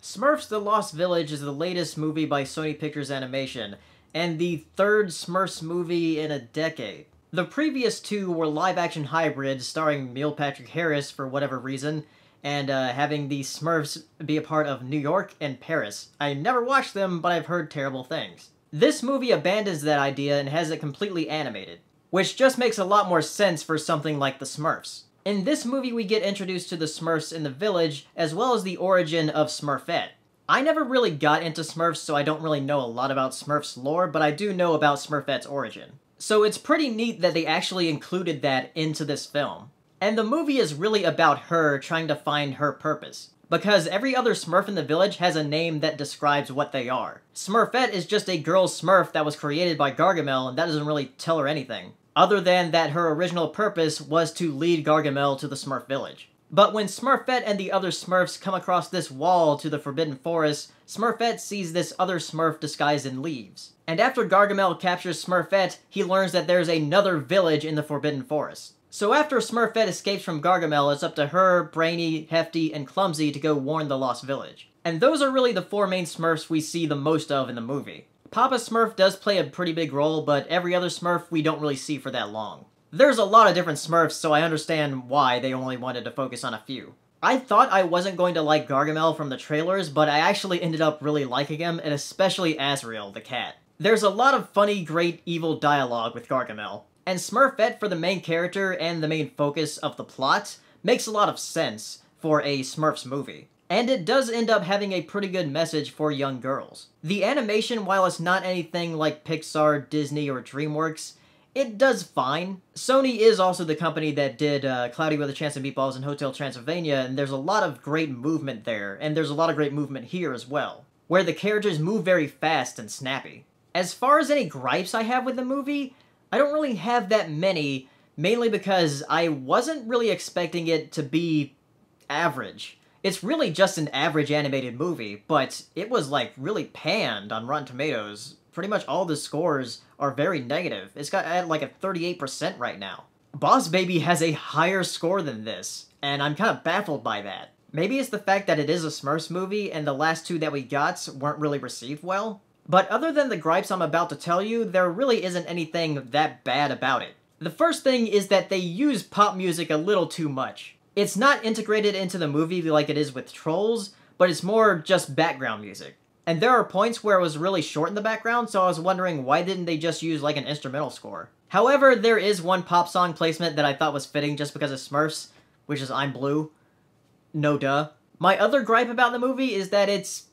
Smurfs: The Lost Village is the latest movie by Sony Pictures Animation, and the third Smurfs movie in a decade. The previous two were live-action hybrids starring Neil Patrick Harris for whatever reason, and having the Smurfs be a part of New York and Paris. I never watched them, but I've heard terrible things. This movie abandons that idea and has it completely animated, which just makes a lot more sense for something like the Smurfs. In this movie, we get introduced to the Smurfs in the village, as well as the origin of Smurfette. I never really got into Smurfs, so I don't really know a lot about Smurfs lore, but I do know about Smurfette's origin. So it's pretty neat that they actually included that into this film. And the movie is really about her trying to find her purpose, because every other Smurf in the village has a name that describes what they are. Smurfette is just a girl Smurf that was created by Gargamel, and that doesn't really tell her anything, other than that her original purpose was to lead Gargamel to the Smurf village. But when Smurfette and the other Smurfs come across this wall to the Forbidden Forest, Smurfette sees this other Smurf disguised in leaves. And after Gargamel captures Smurfette, he learns that there's another village in the Forbidden Forest. So after Smurfette escapes from Gargamel, it's up to her, Brainy, Hefty, and Clumsy to go warn the Lost Village. And those are really the four main Smurfs we see the most of in the movie. Papa Smurf does play a pretty big role, but every other Smurf we don't really see for that long. There's a lot of different Smurfs, so I understand why they only wanted to focus on a few. I thought I wasn't going to like Gargamel from the trailers, but I actually ended up really liking him, and especially Azrael, the cat. There's a lot of funny, great, evil dialogue with Gargamel. And Smurfette, for the main character and the main focus of the plot, makes a lot of sense for a Smurfs movie. And it does end up having a pretty good message for young girls. The animation, while it's not anything like Pixar, Disney, or DreamWorks, it does fine. Sony is also the company that did Cloudy with a Chance of Meatballs and Hotel Transylvania, and there's a lot of great movement there, and there's a lot of great movement here as well, where the characters move very fast and snappy. As far as any gripes I have with the movie, I don't really have that many, mainly because I wasn't really expecting it to be average. It's really just an average animated movie, but it was like really panned on Rotten Tomatoes. Pretty much all the scores are very negative. It's got at like a 38% right now. Boss Baby has a higher score than this, and I'm kind of baffled by that. Maybe it's the fact that it is a Smurfs movie and the last two that we got weren't really received well. But other than the gripes I'm about to tell you, there really isn't anything that bad about it. The first thing is that they use pop music a little too much. It's not integrated into the movie like it is with Trolls, but it's more just background music. And there are points where it was really short in the background, so I was wondering why didn't they just use like an instrumental score. However, there is one pop song placement that I thought was fitting just because of Smurfs, which is I'm Blue. No duh. My other gripe about the movie is that it's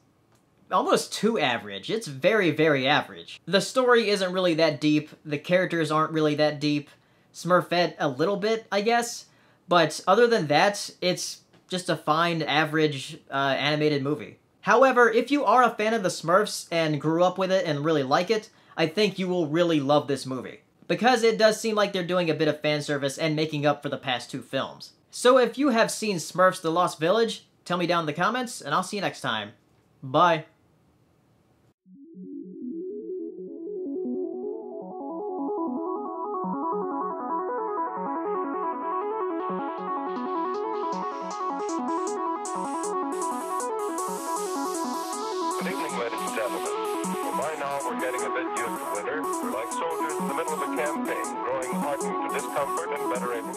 almost too average. It's very, very average. The story isn't really that deep, the characters aren't really that deep, Smurfette a little bit, I guess. But other than that, it's just a fine, average, animated movie. However, if you are a fan of the Smurfs and grew up with it and really like it, I think you will really love this movie, because it does seem like they're doing a bit of fan service and making up for the past two films. So if you have seen Smurfs: The Lost Village, tell me down in the comments, and I'll see you next time. Bye. Good evening, ladies and gentlemen. Well, by now we're getting a bit used to winter. We're like soldiers in the middle of a campaign, growing hardened to discomfort and better able